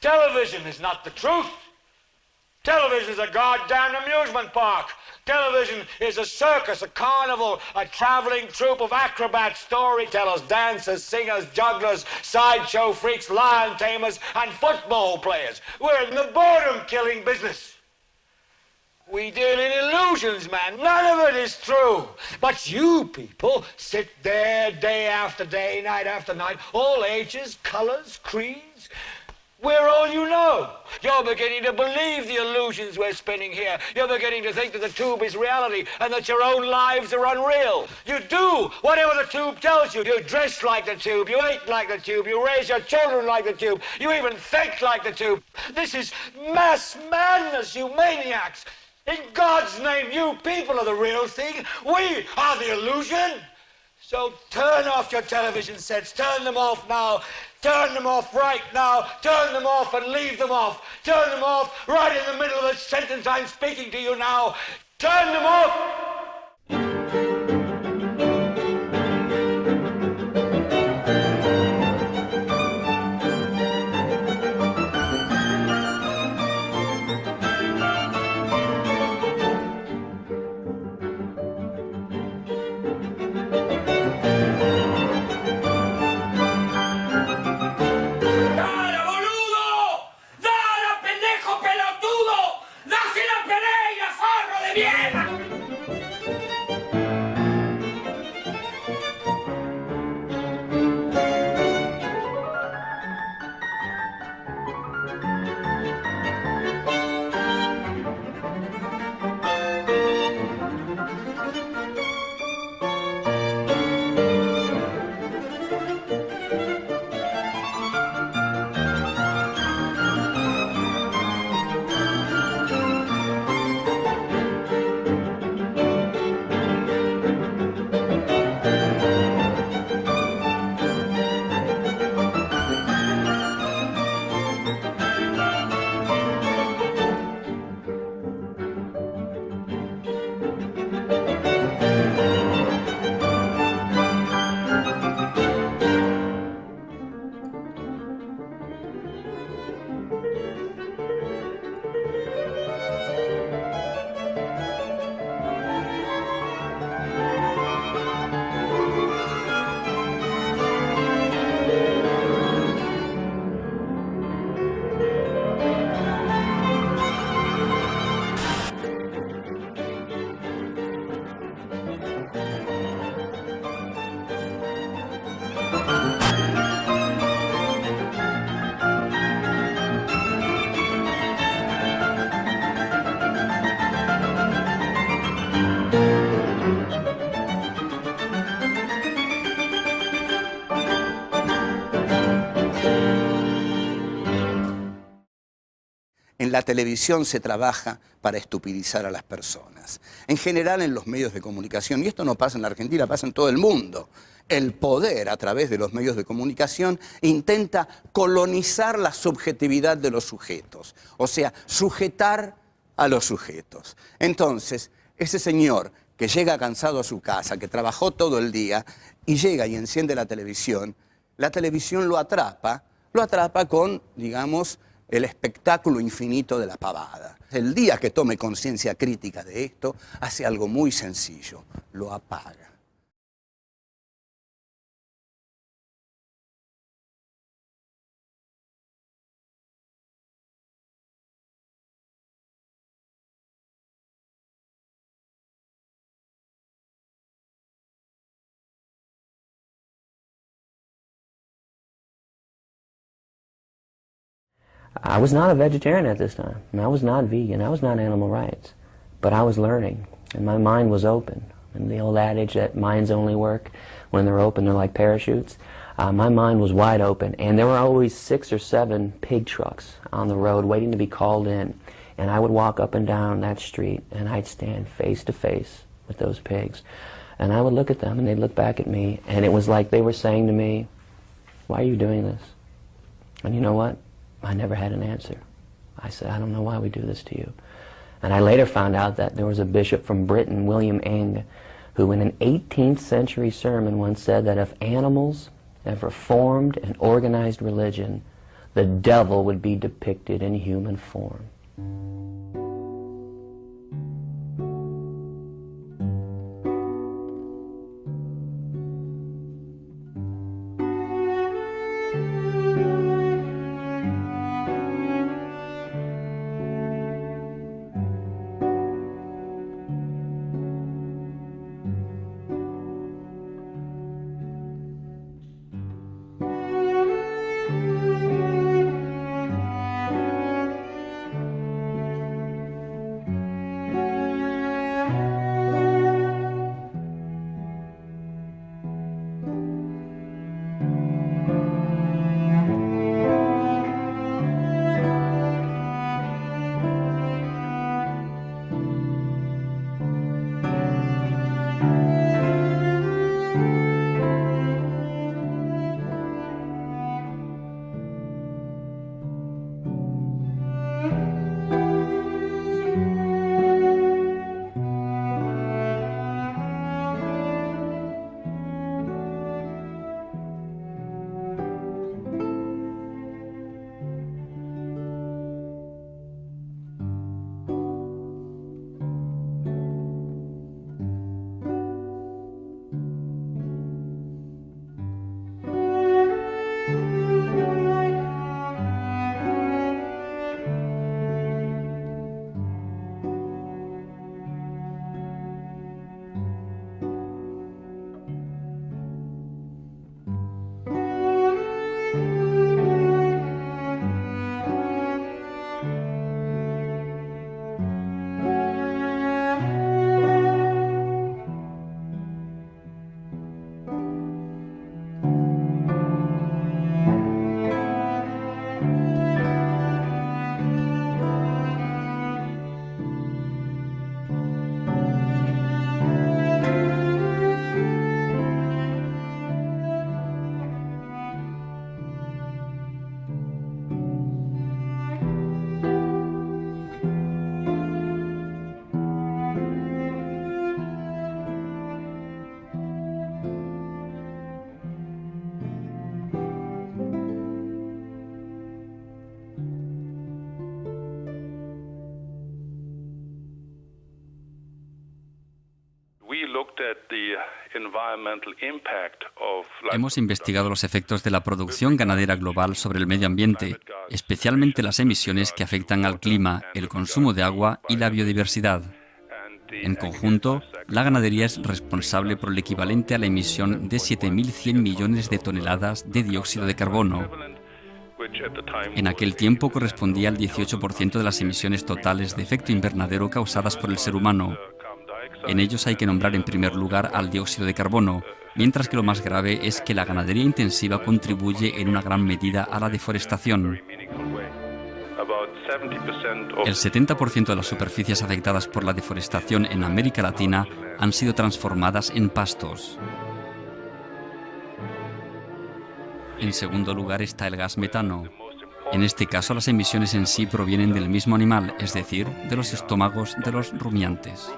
Television is not the truth. Television's a goddamn amusement park. Television is a circus, a carnival, a traveling troupe of acrobats, storytellers, dancers, singers, jugglers, sideshow freaks, lion tamers, and football players. We're in the boredom-killing business. We deal in illusions, man. None of it is true. But you people sit there day after day, night after night, all ages, colors, creeds. We're all you know. You're beginning to believe the illusions we're spinning here. You're beginning to think that the tube is reality and that your own lives are unreal. You do whatever the tube tells you. You dress like the tube. You eat like the tube. You raise your children like the tube. You even think like the tube. This is mass madness, you maniacs. In God's name, you people are the real thing. We are the illusion. So turn off your television sets. Turn them off now. Turn them off right now. Turn them off and leave them off. Turn them off right in the middle of the sentence I'm speaking to you now. Turn them off. En la televisión se trabaja para estupidizar a las personas. En general en los medios de comunicación, y esto no pasa en la Argentina, pasa en todo el mundo. El poder, a través de los medios de comunicación, intenta colonizar la subjetividad de los sujetos. O sea, sujetar a los sujetos. Entonces, ese señor que llega cansado a su casa, que trabajó todo el día, y llega y enciende la televisión lo atrapa con, digamos, el espectáculo infinito de la pavada. El día que tome conciencia crítica de esto, hace algo muy sencillo, lo apaga. I was not a vegetarian at this time. I was not vegan. I was not animal rights. But I was learning, and my mind was open. And the old adage that minds only work when they're open, they're like parachutes. My mind was wide open, and there were always 6 or 7 pig trucks on the road waiting to be called in. And I would walk up and down that street, and I'd stand face to face with those pigs. And I would look at them, and they'd look back at me, and it was like they were saying to me, "Why are you doing this?" And you know what? I never had an answer. I said, "I don't know why we do this to you." And I later found out that there was a bishop from Britain, William Eng, who in an 18th century sermon once said that if animals ever formed an organized religion, the devil would be depicted in human form. Hemos investigado los efectos de la producción ganadera global sobre el medio ambiente, especialmente las emisiones que afectan al clima, el consumo de agua y la biodiversidad. En conjunto, la ganadería es responsable por el equivalente a la emisión de 7.100 millones de toneladas de dióxido de carbono. En aquel tiempo correspondía al 18% de las emisiones totales de efecto invernadero causadas por el ser humano. En ellos hay que nombrar en primer lugar al dióxido de carbono, mientras que lo más grave es que la ganadería intensiva contribuye en una gran medida a la deforestación. El 70% de las superficies afectadas por la deforestación en América Latina han sido transformadas en pastos. En segundo lugar está el gas metano. En este caso, las emisiones en sí provienen del mismo animal, es decir, de los estómagos de los rumiantes.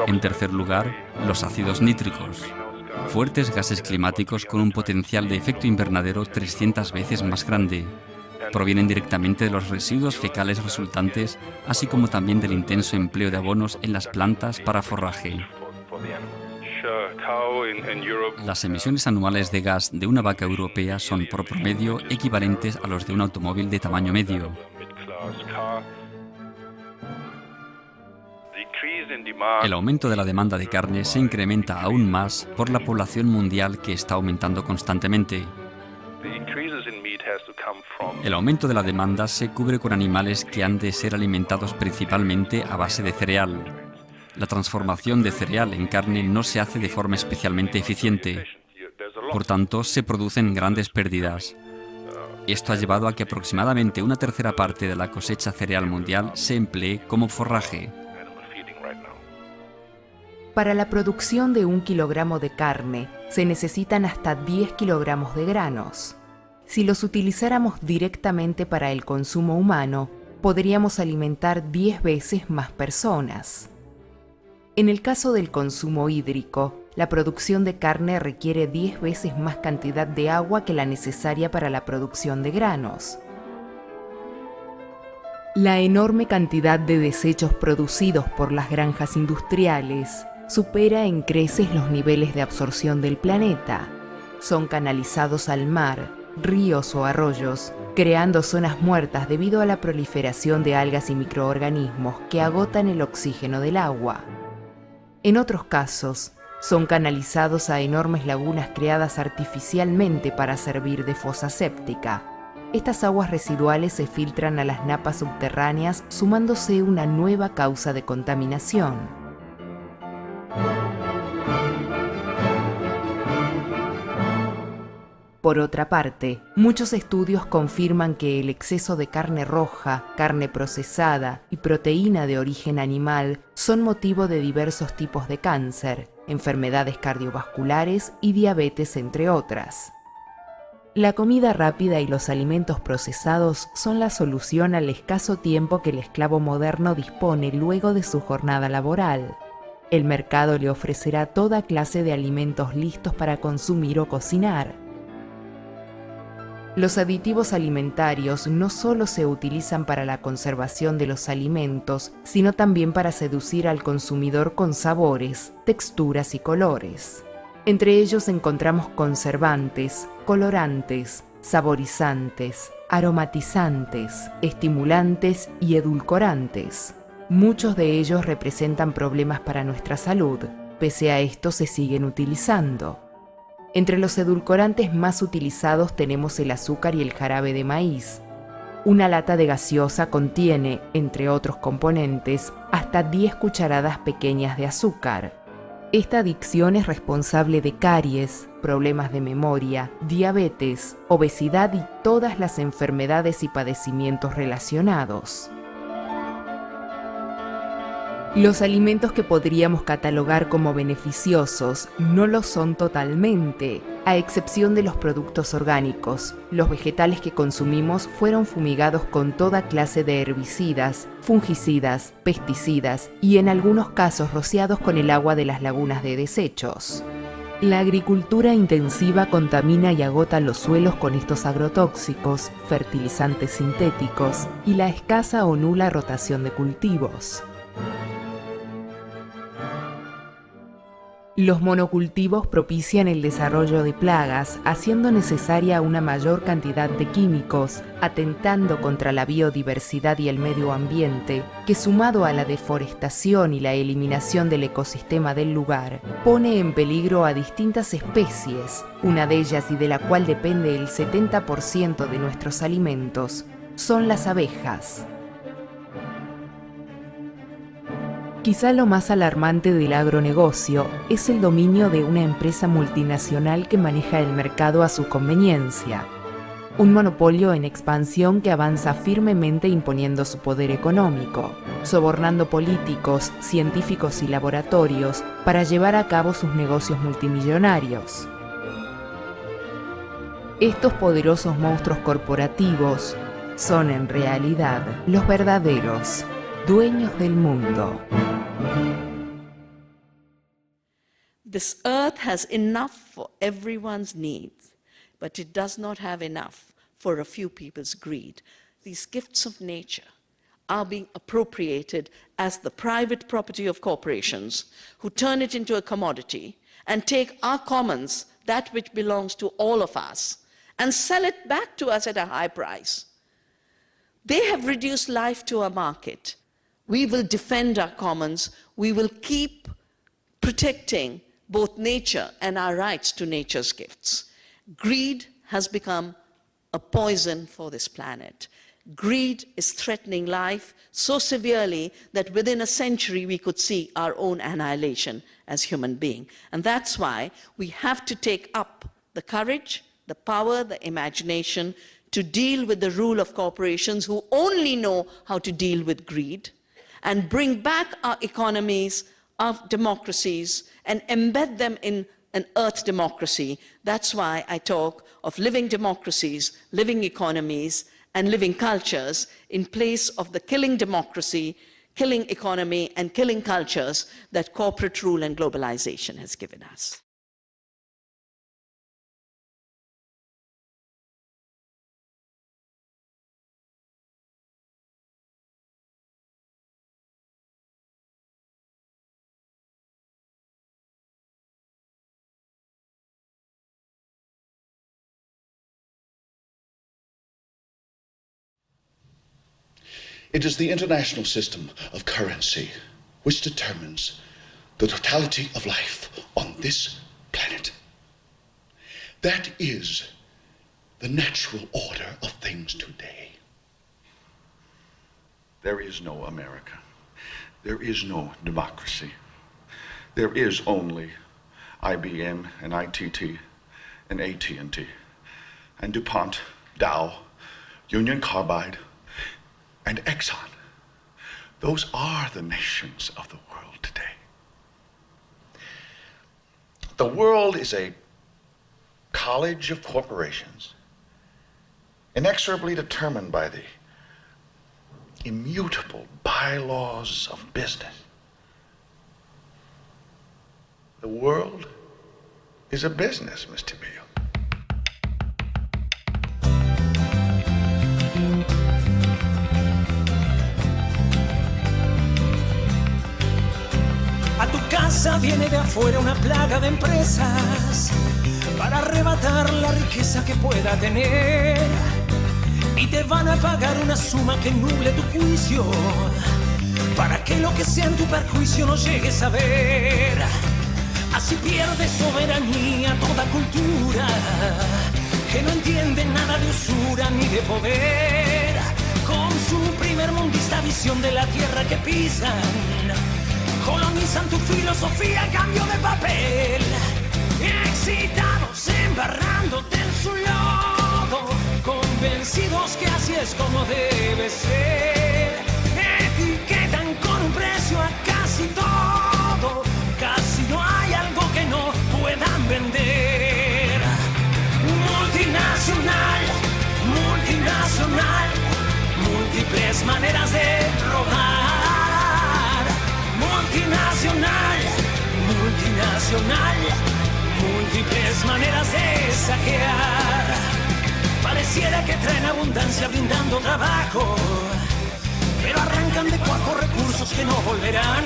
En tercer lugar, los ácidos nítricos, fuertes gases climáticos con un potencial de efecto invernadero 300 veces más grande. Provienen directamente de los residuos fecales resultantes, así como también del intenso empleo de abonos en las plantas para forraje. Las emisiones anuales de gas de una vaca europea son por promedio equivalentes a los de un automóvil de tamaño medio. El aumento de la demanda de carne se incrementa aún más por la población mundial que está aumentando constantemente. El aumento de la demanda se cubre con animales que han de ser alimentados principalmente a base de cereal. La transformación de cereal en carne no se hace de forma especialmente eficiente. Por tanto, se producen grandes pérdidas. Esto ha llevado a que aproximadamente una tercera parte de la cosecha cereal mundial se emplee como forraje. Para la producción de 1 kilogramo de carne, se necesitan hasta 10 kilogramos de granos. Si los utilizáramos directamente para el consumo humano, podríamos alimentar 10 veces más personas. En el caso del consumo hídrico, la producción de carne requiere 10 veces más cantidad de agua que la necesaria para la producción de granos. La enorme cantidad de desechos producidos por las granjas industriales supera en creces los niveles de absorción del planeta. Son canalizados al mar, ríos o arroyos, creando zonas muertas debido a la proliferación de algas y microorganismos que agotan el oxígeno del agua. En otros casos, son canalizados a enormes lagunas creadas artificialmente para servir de fosa séptica. Estas aguas residuales se filtran a las napas subterráneas, sumándose una nueva causa de contaminación. Por otra parte, muchos estudios confirman que el exceso de carne roja, carne procesada y proteína de origen animal son motivo de diversos tipos de cáncer, enfermedades cardiovasculares y diabetes, entre otras. La comida rápida y los alimentos procesados son la solución al escaso tiempo que el esclavo moderno dispone luego de su jornada laboral. El mercado le ofrecerá toda clase de alimentos listos para consumir o cocinar. Los aditivos alimentarios no solo se utilizan para la conservación de los alimentos, sino también para seducir al consumidor con sabores, texturas y colores. Entre ellos encontramos conservantes, colorantes, saborizantes, aromatizantes, estimulantes y edulcorantes. Muchos de ellos representan problemas para nuestra salud, pese a esto se siguen utilizando. Entre los edulcorantes más utilizados tenemos el azúcar y el jarabe de maíz. Una lata de gaseosa contiene, entre otros componentes, hasta 10 cucharadas pequeñas de azúcar. Esta adicción es responsable de caries, problemas de memoria, diabetes, obesidad y todas las enfermedades y padecimientos relacionados. Los alimentos que podríamos catalogar como beneficiosos no lo son totalmente, a excepción de los productos orgánicos. Los vegetales que consumimos fueron fumigados con toda clase de herbicidas, fungicidas, pesticidas y en algunos casos rociados con el agua de las lagunas de desechos. La agricultura intensiva contamina y agota los suelos con estos agrotóxicos, fertilizantes sintéticos y la escasa o nula rotación de cultivos. Los monocultivos propician el desarrollo de plagas, haciendo necesaria una mayor cantidad de químicos, atentando contra la biodiversidad y el medio ambiente, que sumado a la deforestación y la eliminación del ecosistema del lugar, pone en peligro a distintas especies. Una de ellas, y de la cual depende el 70% de nuestros alimentos, son las abejas. Quizá lo más alarmante del agronegocio es el dominio de una empresa multinacional que maneja el mercado a su conveniencia. Un monopolio en expansión que avanza firmemente imponiendo su poder económico, sobornando políticos, científicos y laboratorios para llevar a cabo sus negocios multimillonarios. Estos poderosos monstruos corporativos son en realidad los verdaderos dueños del mundo. This earth has enough for everyone's needs, but it does not have enough for a few people's greed. These gifts of nature are being appropriated as the private property of corporations who turn it into a commodity and take our commons, that which belongs to all of us, and sell it back to us at a high price. They have reduced life to a market. We will defend our commons. We will keep protecting both nature and our rights to nature's gifts. Greed has become a poison for this planet. Greed is threatening life so severely that within a century we could see our own annihilation as human beings. And that's why we have to take up the courage, the power, the imagination to deal with the rule of corporations who only know how to deal with greed, and bring back our economies of democracies and embed them in an earth democracy. That's why I talk of living democracies, living economies, and living cultures in place of the killing democracy, killing economy, and killing cultures that corporate rule and globalization has given us. It is the international system of currency which determines the totality of life on this planet. That is the natural order of things today. There is no America. There is no democracy. There is only IBM and ITT and AT&T and DuPont, Dow, Union Carbide, and Exxon. Those are the nations of the world today. The world is a college of corporations, inexorably determined by the immutable bylaws of business. The world is a business, Mr. Beale. A tu casa viene de afuera una plaga de empresas para arrebatar la riqueza que pueda tener, y te van a pagar una suma que nuble tu juicio para que lo que sea en tu perjuicio no llegues a ver. Así pierde soberanía toda cultura que no entiende nada de usura ni de poder, con su primermundista visión de la tierra que pisan. Colonizan tu filosofía a cambio de papel, excitados embarrándote en su lodo, convencidos que así es como debe ser. Etiquetan con un precio a casi todo, casi no hay algo que no puedan vender. Multinacional, multinacional, múltiples maneras de robar. Multinacional, multinacional, múltiples maneras de saquear. Pareciera que traen abundancia brindando trabajo, pero arrancan de cuajo recursos que no volverán.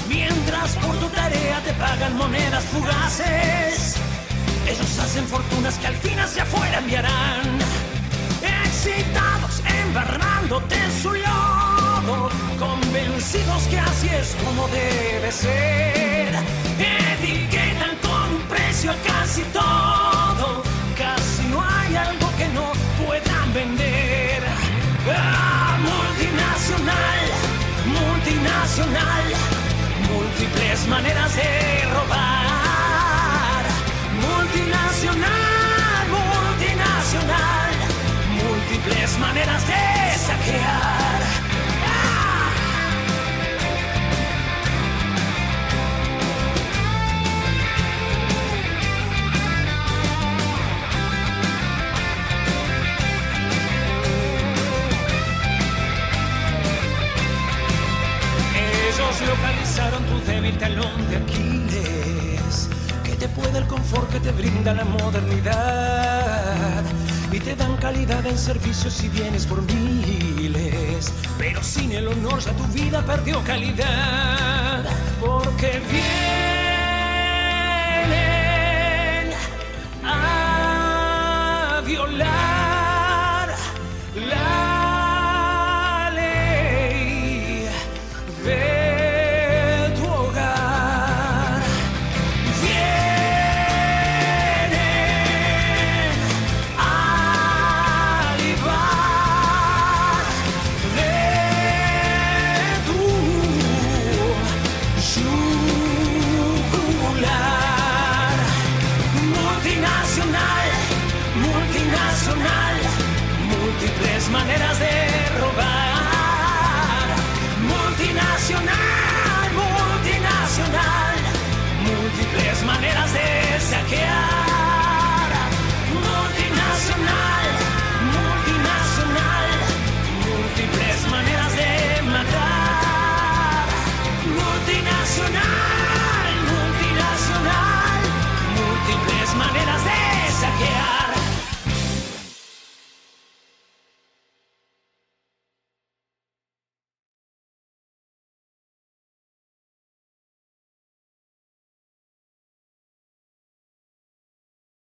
Bien mientras por tu tarea te pagan monedas fugaces. Ellos hacen fortunas que al fin hacia afuera enviarán, excitados, embarrándote en su lodo, convencidos que así es como debe ser. Etiquetan con un precio a casi todo, casi no hay algo que no puedan vender. Multinacional, multinacional, múltiples maneras de robar. Multinacional, multinacional, múltiples maneras de saquear. Ellos localizaron tu débil talón de Aquiles, que te puede el confort que te brinda la modernidad, y te dan calidad en servicios y bienes por miles, pero sin el honor ya tu vida perdió calidad, porque vienen a violar la ley de tu hogar. Vienen a libar de tu yugular. Multinacional, multinacional, múltiples maneras de